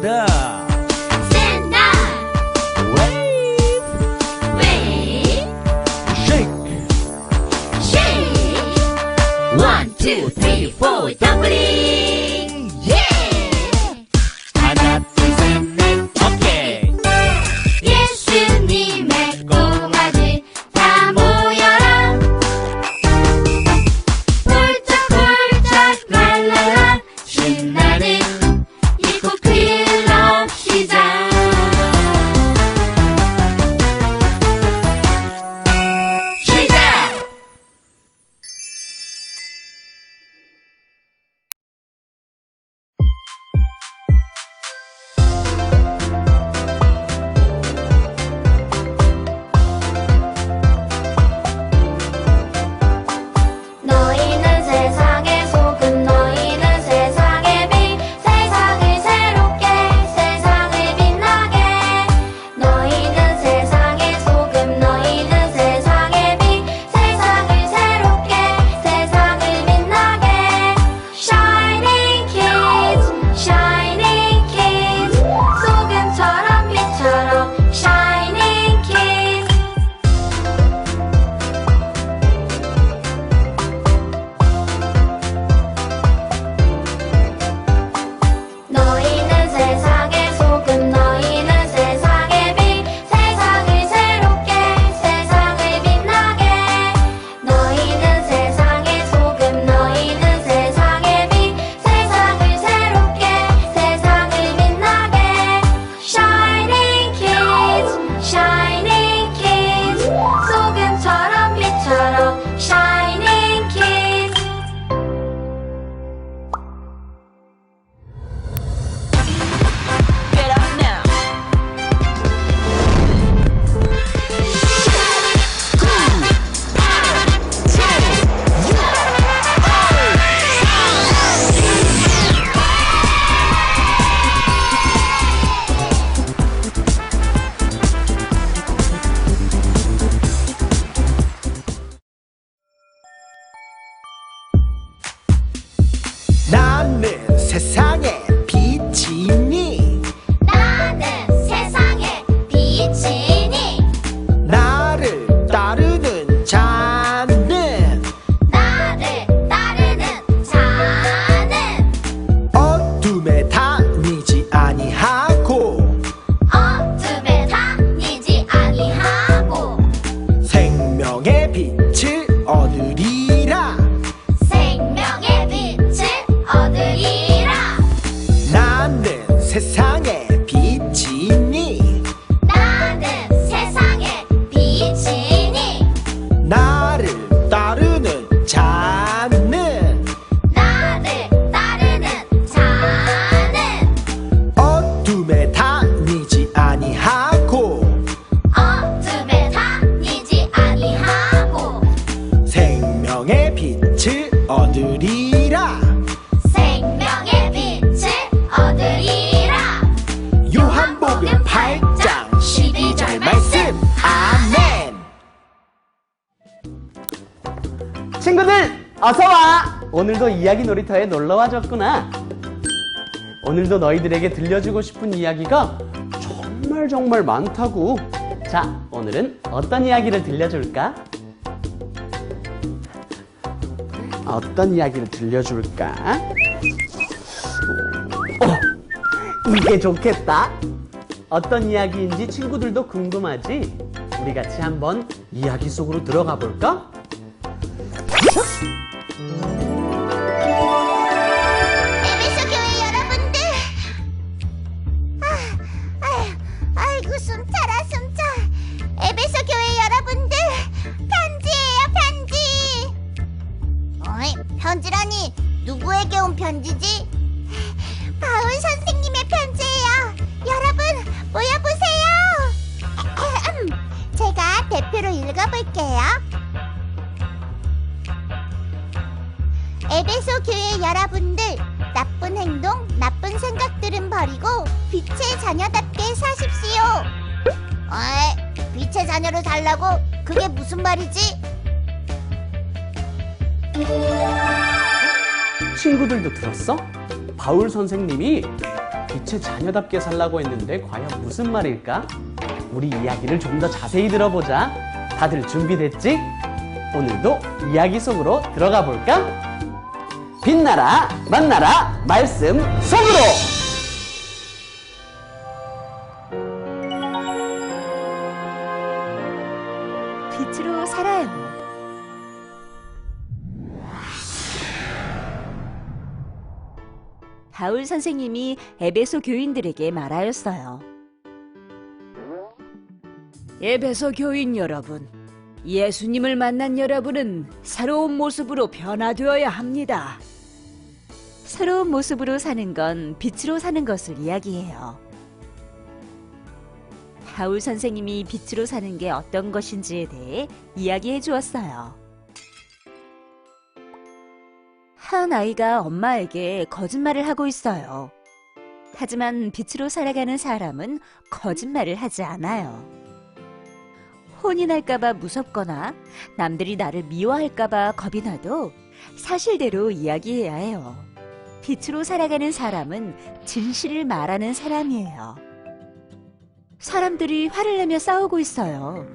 산다. Stand up. Wave. Wave. Shake. Shake. 1, 2, 3, 4. 더블링. Yeah. 하나, 둘, 셋, 넷. 오케이. 예수님의 공아들 다 모여라. 폴짝폴짝 랄랄라. 신나는 이코 클럽 시작. 시작! 너희는 세상의 소금, 너희는 세상의 빛, 세상을 새롭게, 세상을 빛나게. 너희는 세상의 소금, 너희는 세상의 빛, 세상을 새롭게, 세상을 빛나게. Shining kids, shining kids, 소금처럼 빛처럼 shining kids. 너희는 세상의 소금, 너희는 세상의 빛, 세상을 새롭게, 세상을 빛나게. 너희는 세상의 소금, 너희는 세상의 빛, 세상을 새롭게, 세상을 빛나게. Shining kids, shining kids, 소금처럼 빛처럼 shining kids. Get up now. 나는 세상의 빛이니 나는 세상의 빛이니 나를 따르는 자는 나를 따르는 자는 어둠에 다니지 아니하고 어둠에 다니지 아니하고 생명의 빛을 얻으리라. 생명의 빛을 얻으리라. 나는 세상의 빛이니 나는 세상의 빛이니 나를 따르는 자는 나를 따르는 자는 어둠에 다니지 아니하고 어둠에 다니지 아니하고 생명의 빛을 얻으리라. 생명의 빛을 얻으리라. 요한복음 8장 12절 말씀. 아멘. 친구들 어서와! 오늘도 이야기 놀이터에 놀러와 줬구나. 오늘도 너희들에게 들려주고 싶은 이야기가 정말 많다고. 자, 오늘은 어떤 이야기를 들려줄까? 어떤 이야기를 들려줄까? 이게 좋겠다. 어떤 이야기인지 친구들도 궁금하지? 우리 같이 한번 이야기 속으로 들어가 볼까? 에베소 교회 여러분들, 아이고 숨차라 숨차. 에베소 교회 여러분들, 편지예요 편지. 어이, 편지라니 누구에게 온 편지지? 바울 선생님의 편지예요. 여러분 모여보세요. 제가 대표로 읽어볼게요. 에베소 교회 여러분들, 나쁜 행동, 나쁜 생각들은 버리고 빛의 자녀답게 사십시오. 빛의 자녀로 살라고? 그게 무슨 말이지? 친구들도 들었어? 바울 선생님이 빛의 자녀답게 살라고 했는데 과연 무슨 말일까? 우리 이야기를 좀 더 자세히 들어보자. 다들 준비됐지? 오늘도 이야기 속으로 들어가 볼까? 빛나라 만나라 말씀 속으로! 빛으로 살아요. 바울 선생님이 에베소 교인들에게 말하였어요. 에베소 교인 여러분, 예수님을 만난 여러분은 새로운 모습으로 변화되어야 합니다. 새로운 모습으로 사는 건 빛으로 사는 것을 이야기해요. 바울 선생님이 빛으로 사는 게 어떤 것인지에 대해 이야기해 주었어요. 한 아이가 엄마에게 거짓말을 하고 있어요. 하지만 빛으로 살아가는 사람은 거짓말을 하지 않아요. 혼이 날까봐 무섭거나 남들이 나를 미워할까봐 겁이 나도 사실대로 이야기해야 해요. 빛으로 살아가는 사람은 진실을 말하는 사람이에요. 사람들이 화를 내며 싸우고 있어요.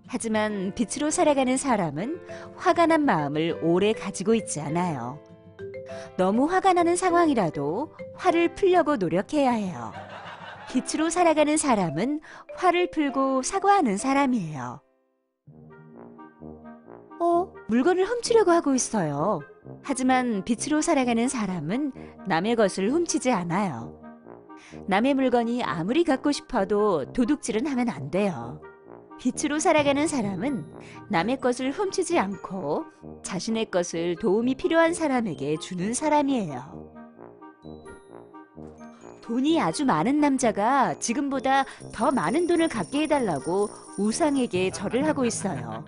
하지만 빛으로 살아가는 사람은 화가 난 마음을 오래 가지고 있지 않아요. 너무 화가 나는 상황이라도 화를 풀려고 노력해야 해요. 빛으로 살아가는 사람은 화를 풀고 사과하는 사람이에요. 물건을 훔치려고 하고 있어요. 하지만 빛으로 살아가는 사람은 남의 것을 훔치지 않아요. 남의 물건이 아무리 갖고 싶어도 도둑질은 하면 안 돼요. 빛으로 살아가는 사람은 남의 것을 훔치지 않고 자신의 것을 도움이 필요한 사람에게 주는 사람이에요. 돈이 아주 많은 남자가 지금보다 더 많은 돈을 갖게 해달라고 우상에게 절을 하고 있어요.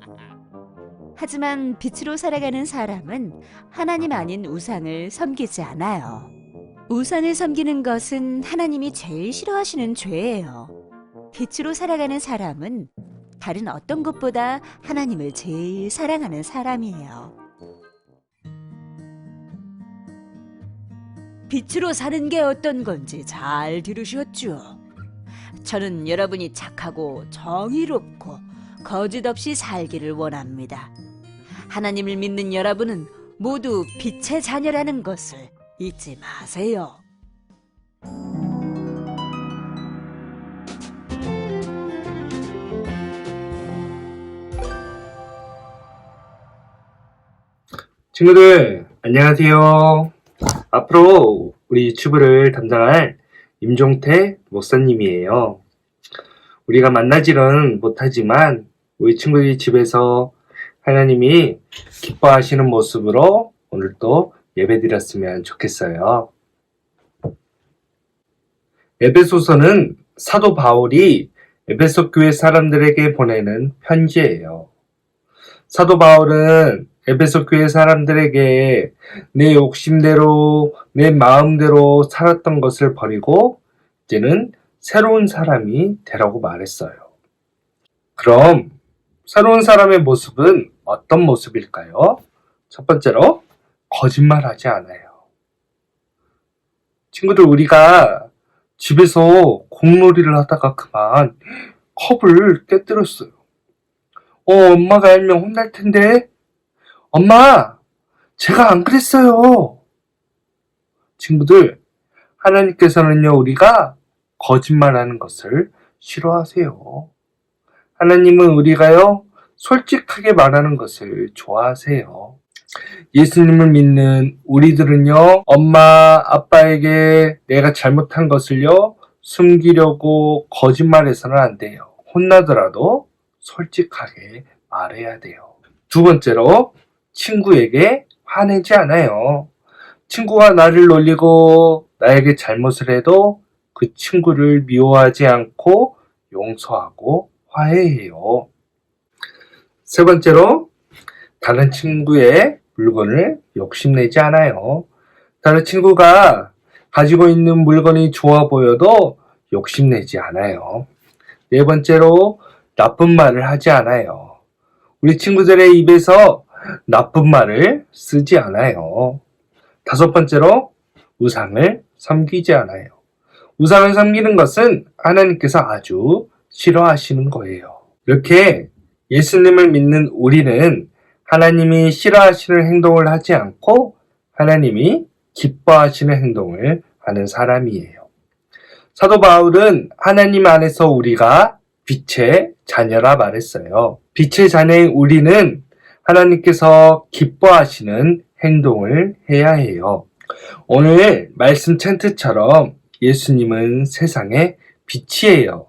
하지만 빛으로 살아가는 사람은 하나님 아닌 우상을 섬기지 않아요. 우상을 섬기는 것은 하나님이 제일 싫어하시는 죄예요. 빛으로 살아가는 사람은 다른 어떤 것보다 하나님을 제일 사랑하는 사람이에요. 빛으로 사는 게 어떤 건지 잘 들으셨죠? 저는 여러분이 착하고 정의롭고 거짓 없이 살기를 원합니다. 하나님을 믿는 여러분은 모두 빛의 자녀라는 것을 잊지 마세요. 친구들, 안녕하세요. 앞으로 우리 유튜브를 담당할 임종태 목사님이에요. 우리가 만나지는 못하지만 우리 친구들이 집에서 하나님이 기뻐하시는 모습으로 오늘도 예배드렸으면 좋겠어요. 에베소서는 사도 바울이 에베소 교회 사람들에게 보내는 편지예요. 사도 바울은 에베소 교회 사람들에게 내 욕심대로 내 마음대로 살았던 것을 버리고 이제는 새로운 사람이 되라고 말했어요. 그럼 새로운 사람의 모습은 어떤 모습일까요? 첫 번째로 거짓말하지 않아요. 친구들, 우리가 집에서 공놀이를 하다가 그만 컵을 깨뜨렸어요. 엄마가 알면 혼날 텐데. 엄마, 제가 안 그랬어요. 친구들, 하나님께서는요, 우리가 거짓말하는 것을 싫어하세요. 하나님은 우리가요, 솔직하게 말하는 것을 좋아하세요. 예수님을 믿는 우리들은요, 엄마, 아빠에게 내가 잘못한 것을요, 숨기려고 거짓말해서는 안 돼요. 혼나더라도 솔직하게 말해야 돼요. 두 번째로, 친구에게 화내지 않아요. 친구가 나를 놀리고 나에게 잘못을 해도 그 친구를 미워하지 않고 용서하고 화해해요. 세 번째로, 다른 친구의 물건을 욕심내지 않아요. 다른 친구가 가지고 있는 물건이 좋아 보여도 욕심내지 않아요. 네 번째로, 나쁜 말을 하지 않아요. 우리 친구들의 입에서 나쁜 말을 쓰지 않아요. 다섯 번째로, 우상을 섬기지 않아요. 우상을 섬기는 것은 하나님께서 아주 싫어하시는 거예요. 이렇게 예수님을 믿는 우리는 하나님이 싫어하시는 행동을 하지 않고 하나님이 기뻐하시는 행동을 하는 사람이에요. 사도 바울은 하나님 안에서 우리가 빛의 자녀라 말했어요. 빛의 자녀인 우리는 하나님께서 기뻐하시는 행동을 해야 해요. 오늘 말씀 챈트처럼 예수님은 세상의 빛이에요.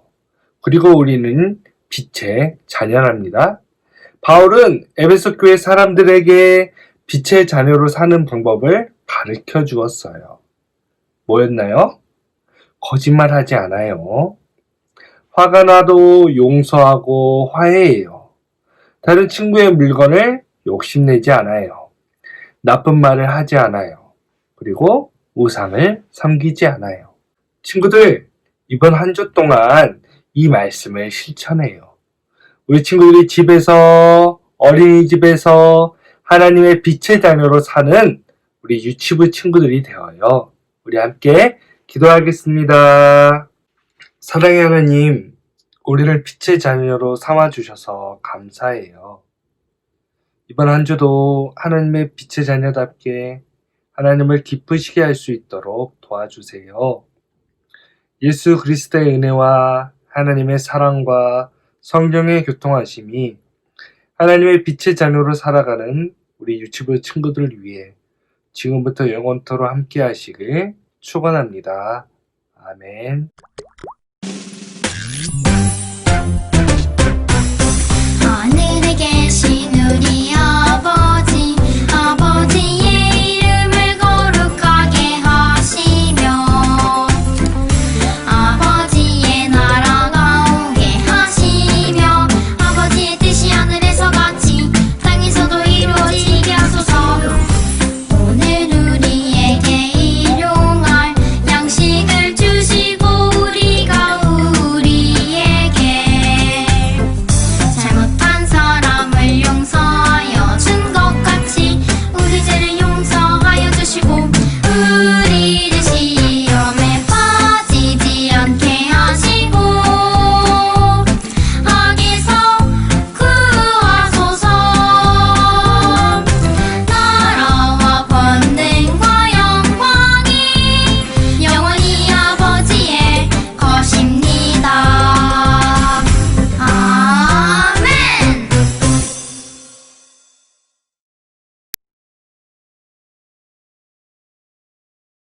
그리고 우리는 빛의 자녀랍니다. 바울은 에베소 교회 사람들에게 빛의 자녀로 사는 방법을 가르쳐 주었어요. 뭐였나요? 거짓말하지 않아요. 화가 나도 용서하고 화해해요. 다른 친구의 물건을 욕심내지 않아요. 나쁜 말을 하지 않아요. 그리고 우상을 섬기지 않아요. 친구들, 이번 한 주 동안 이 말씀을 실천해요. 우리 친구들이 집에서, 어린이집에서 하나님의 빛의 자녀로 사는 우리 유치부 친구들이 되어요. 우리 함께 기도하겠습니다. 사랑의 하나님, 우리를 빛의 자녀로 삼아주셔서 감사해요. 이번 한 주도 하나님의 빛의 자녀답게 하나님을 기쁘시게 할 수 있도록 도와주세요. 예수 그리스도의 은혜와 하나님의 사랑과 성령의 교통하심이 하나님의 빛의 자녀로 살아가는 우리 유치부 친구들을 위해 지금부터 영원토록 함께 하시길 축원합니다. 아멘.